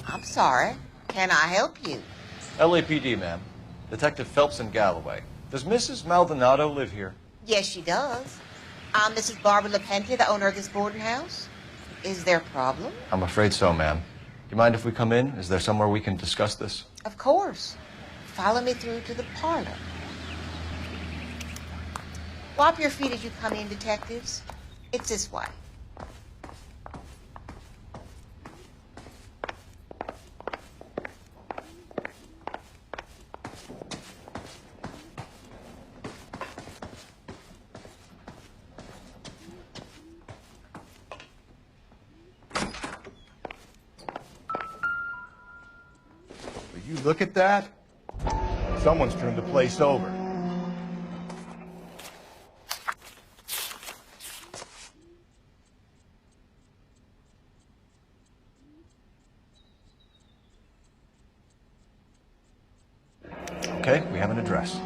I'm sorry. Can I help you? LAPD, ma'am. Detective Phelps and Galloway. Does Mrs. Maldonado live here? Yes, she does. I'm Mrs. Barbara LaPentia, the owner of this boarding house. Is there a problem? I'm afraid so, ma'am. Do you mind if we come in? Is there somewhere we can discuss this? Of course. Follow me through to the parlor. Wipe your feet as you come in, detectives. It's this way. Will you look at that? Someone's turned the place over. Okay, we have an address.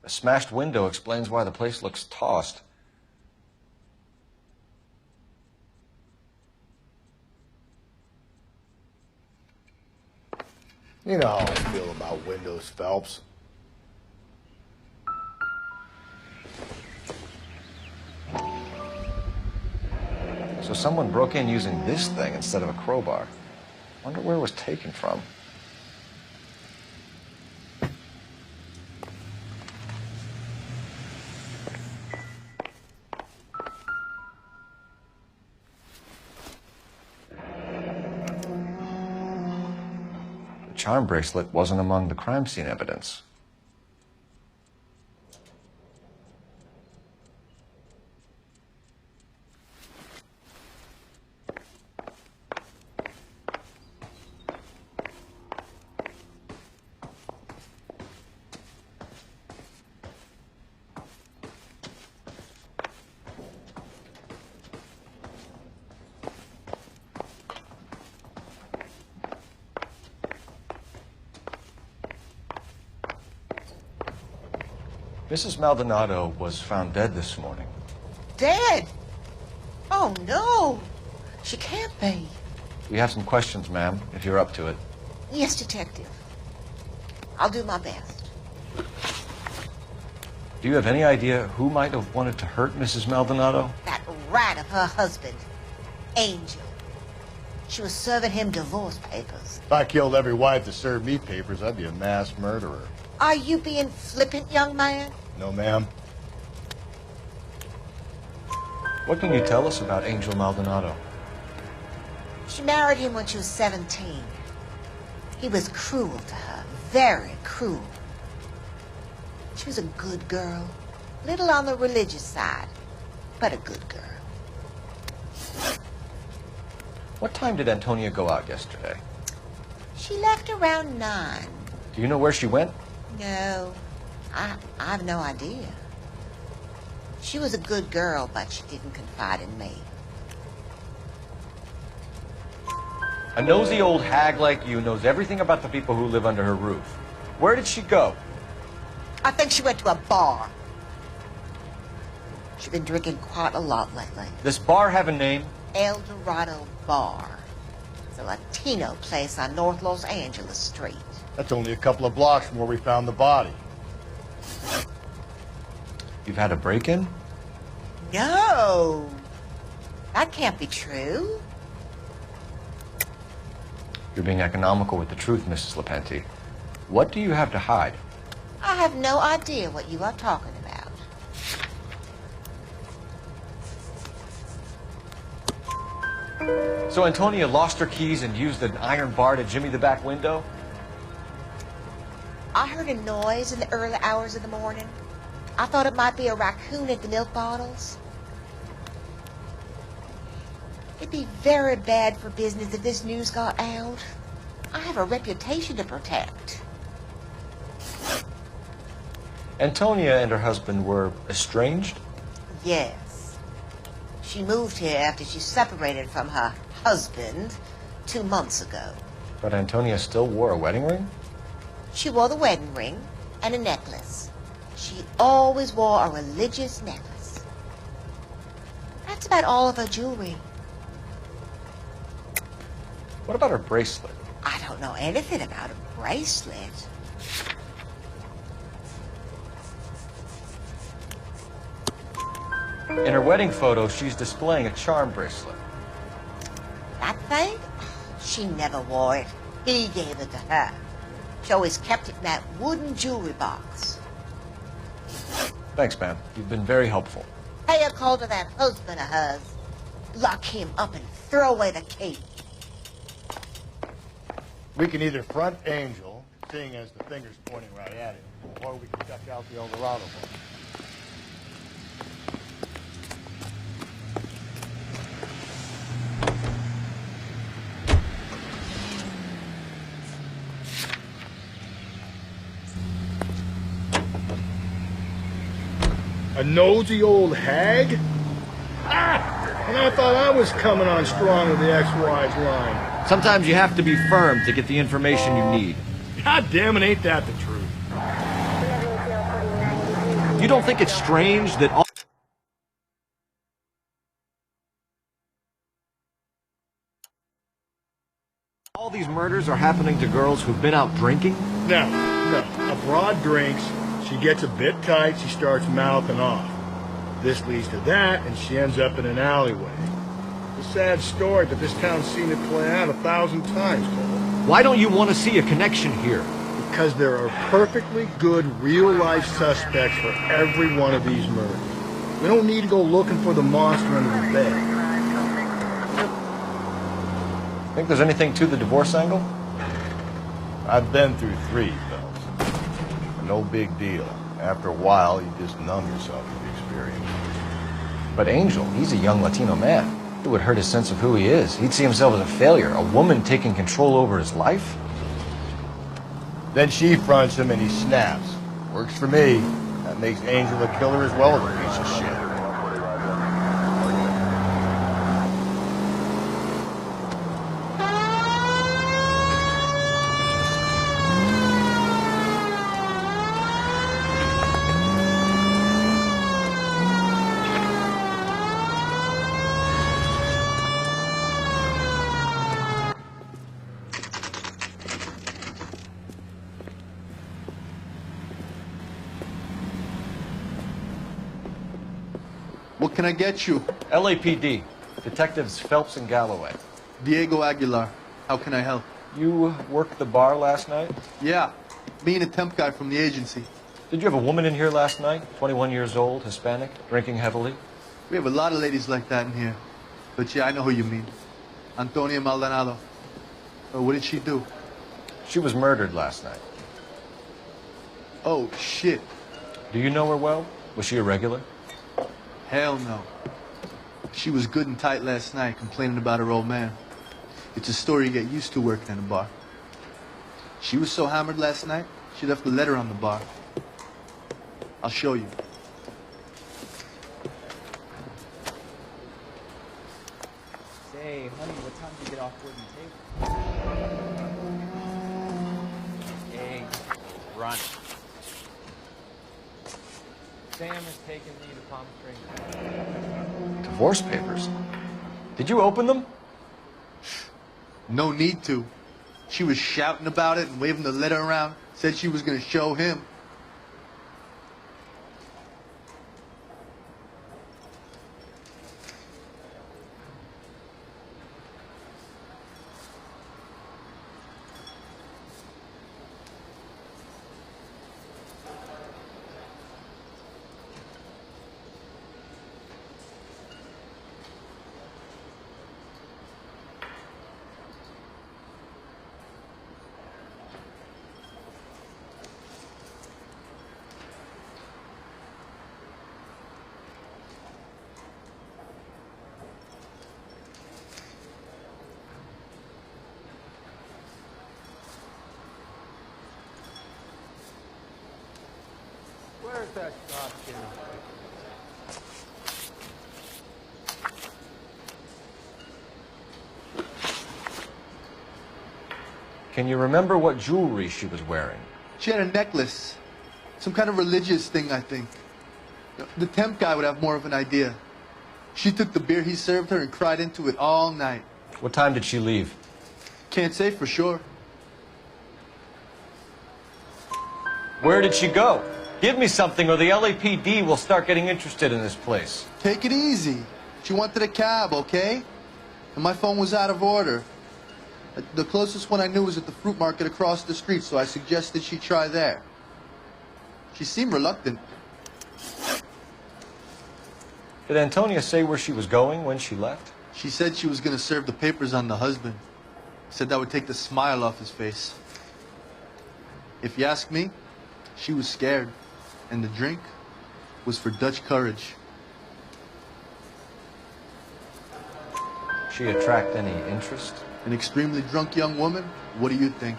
A smashed window explains why the place looks tossed. You know how I feel about windows, Phelps. So someone broke in using this thing instead of a crowbar. Wonder where it was taken from. The charm bracelet wasn't among the crime scene evidence. Mrs. Maldonado was found dead this morning. Dead? Oh, no. She can't be. We have some questions, ma'am, if you're up to it. Yes, Detective. I'll do my best. Do you have any idea who might have wanted to hurt Mrs. Maldonado? That rat of her husband, Angel. She was serving him divorce papers. If I killed every wife that served me papers, I'd be a mass murderer. Are you being flippant, young man? No, ma'am. What can you tell us about Angel Maldonado? She married him when she was 17. He was cruel to her, very cruel. She was a good girl, little on the religious side, but a good girl. What time did Antonia go out yesterday? She left around 9. Do you know where she went? No, I have no idea. She was a good girl, but she didn't confide in me. A nosy old hag like you knows everything about the people who live under her roof. Where did she go? I think she went to a bar. She's been drinking quite a lot lately. This bar have a name? El Dorado Bar. It's a Latino place on North Los Angeles Street. That's only a couple of blocks from where we found the body. You've had a break-in? No! That can't be true. You're being economical with the truth, Mrs. Lepenti. What do you have to hide? I have no idea what you are talking about. So Antonia lost her keys and used an iron bar to jimmy the back window? I heard a noise in the early hours of the morning. I thought it might be a raccoon at the milk bottles. It'd be very bad for business if this news got out. I have a reputation to protect. Antonia and her husband were estranged? Yes. She moved here after she separated from her husband 2 months ago. But Antonia still wore a wedding ring? She wore the wedding ring and a necklace. She always wore a religious necklace. That's about all of her jewelry. What about her bracelet? I don't know anything about a bracelet. In her wedding photo, she's displaying a charm bracelet. That thing? She never wore it. He gave it to her. She always kept it in that wooden jewelry box. Thanks, ma'am. You've been very helpful. Pay a call to that husband of hers. Lock him up and throw away the key. We can either front Angel, seeing as the finger's pointing right at him, or we can check out the El Dorado one. A nosy old hag? Ah! And I thought I was coming on strong with the ex-wives line. Sometimes you have to be firm to get the information you need. God damn it, ain't that the truth? You don't think it's strange that all these murders are happening to girls who've been out drinking? No. A broad drinks, she gets a bit tight, she starts mouthing off. This leads to that, and she ends up in an alleyway. It's a sad story, but this town's seen it play out 1,000 times, Cole. Why don't you want to see a connection here? Because there are perfectly good real-life suspects for every one of these murders. We don't need to go looking for the monster under the bed. Think there's anything to the divorce angle? I've been through 3, fellas. No big deal. After a while, you just numb yourself to the experience. But Angel, he's a young Latino man. It would hurt his sense of who he is. He'd see himself as a failure, a woman taking control over his life. Then she fronts him and he snaps. Works for me. That makes Angel a killer as well as a piece of shit. What can I get you? LAPD. Detectives Phelps and Galloway. Diego Aguilar. How can I help? You worked the bar last night? Yeah. Me and a temp guy from the agency. Did you have a woman in here last night? 21 years old, Hispanic, drinking heavily? We have a lot of ladies like that in here. But yeah, I know who you mean. Antonia Maldonado. What did she do? She was murdered last night. Oh, shit. Do you know her well? Was she a regular? Hell no. She was good and tight last night, complaining about her old man. It's a story you get used to working in a bar. She was so hammered last night, she left a letter on the bar. I'll show you. Say, honey, what time did you get off work and table? Hey, run. Sam is taking me to Palm Springs. Divorce papers? Did you open them? No need to. She was shouting about it and waving the letter around. Said she was going to show him. Where's that costume? Can you remember what jewelry she was wearing? She had a necklace. Some kind of religious thing, I think. The temp guy would have more of an idea. She took the beer he served her and cried into it all night. What time did she leave? Can't say for sure. Where did she go? Give me something or the LAPD will start getting interested in this place. Take it easy. She wanted a cab, okay? And my phone was out of order. The closest one I knew was at the fruit market across the street, so I suggested she try there. She seemed reluctant. Did Antonia say where she was going when she left? She said she was going to serve the papers on the husband. Said that would take the smile off his face. If you ask me, she was scared. And the drink was for Dutch courage. She attract any interest? An extremely drunk young woman? What do you think?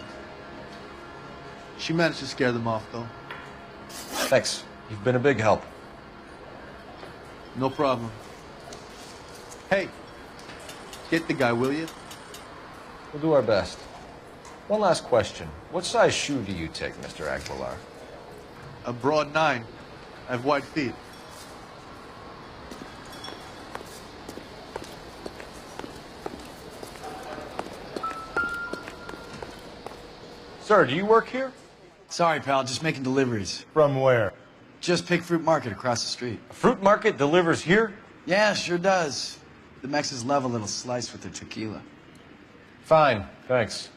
She managed to scare them off, though. Thanks. You've been a big help. No problem. Hey, get the guy, will you? We'll do our best. One last question. What size shoe do you take, Mr. Aguilar? A broad 9. I have wide feet. Sir, do you work here? Sorry, pal, just making deliveries. From where? Just Pig Fruit Market across the street. A fruit market delivers here? Yeah, sure does. The Mexes love a little slice with their tequila. Fine, thanks.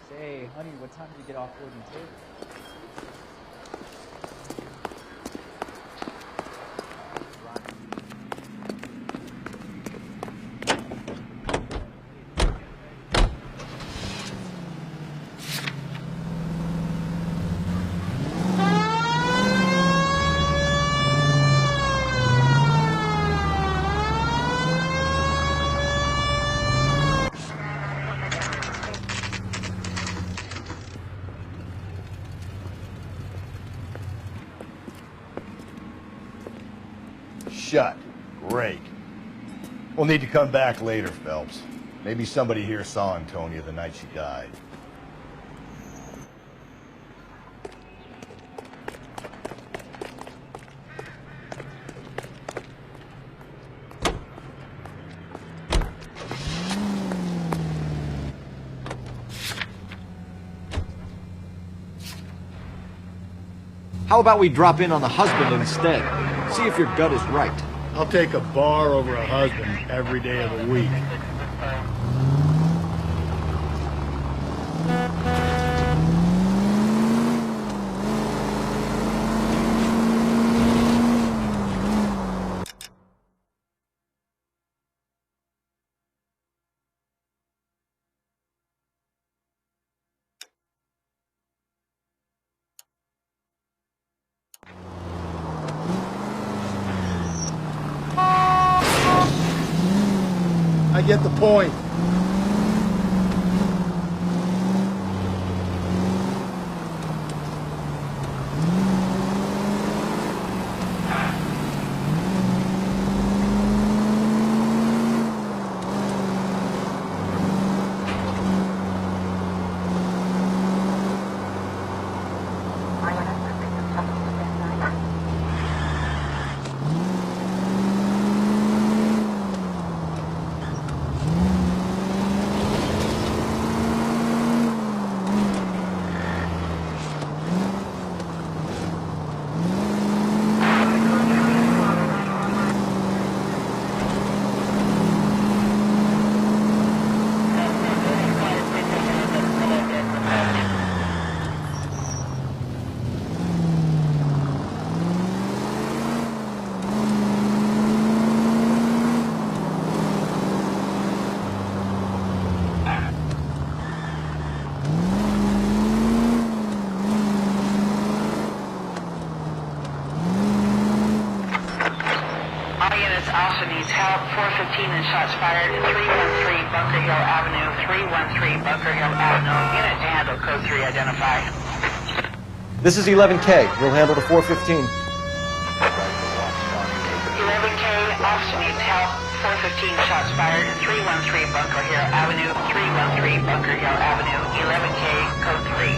Say, honey, what time did you get off work and table? Shut. Great. We'll need to come back later, Phelps. Maybe somebody here saw Antonia the night she died. How about we drop in on the husband instead? See if your gut is right. I'll take a bar over a husband every day of the week. I get the point. Also needs help. 415 and shots fired. 313 Bunker Hill Avenue. 313 Bunker Hill Avenue. Unit to handle code 3 identify. This is 11K. We'll handle the 415. 11K, officer needs help. 415 shots fired. 313 Bunker Hill Avenue. 313 Bunker Hill Avenue. 11K, code 3.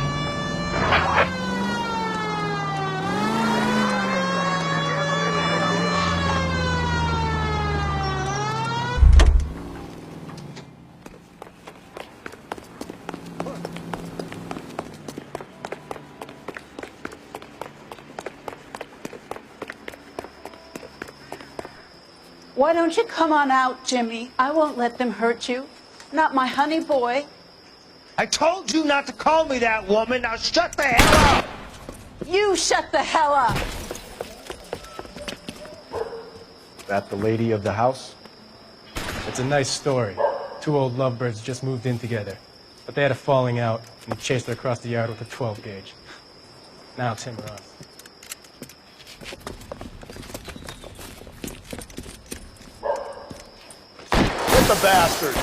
Why don't you come on out, Jimmy? I won't let them hurt you. Not my honey boy. I told you not to call me that, woman. Now shut the hell up! You shut the hell up! That the lady of the house? It's a nice story. Two old lovebirds just moved in together. But they had a falling out, and he chased her across the yard with a 12 gauge. Now it's him or us. Get the bastard!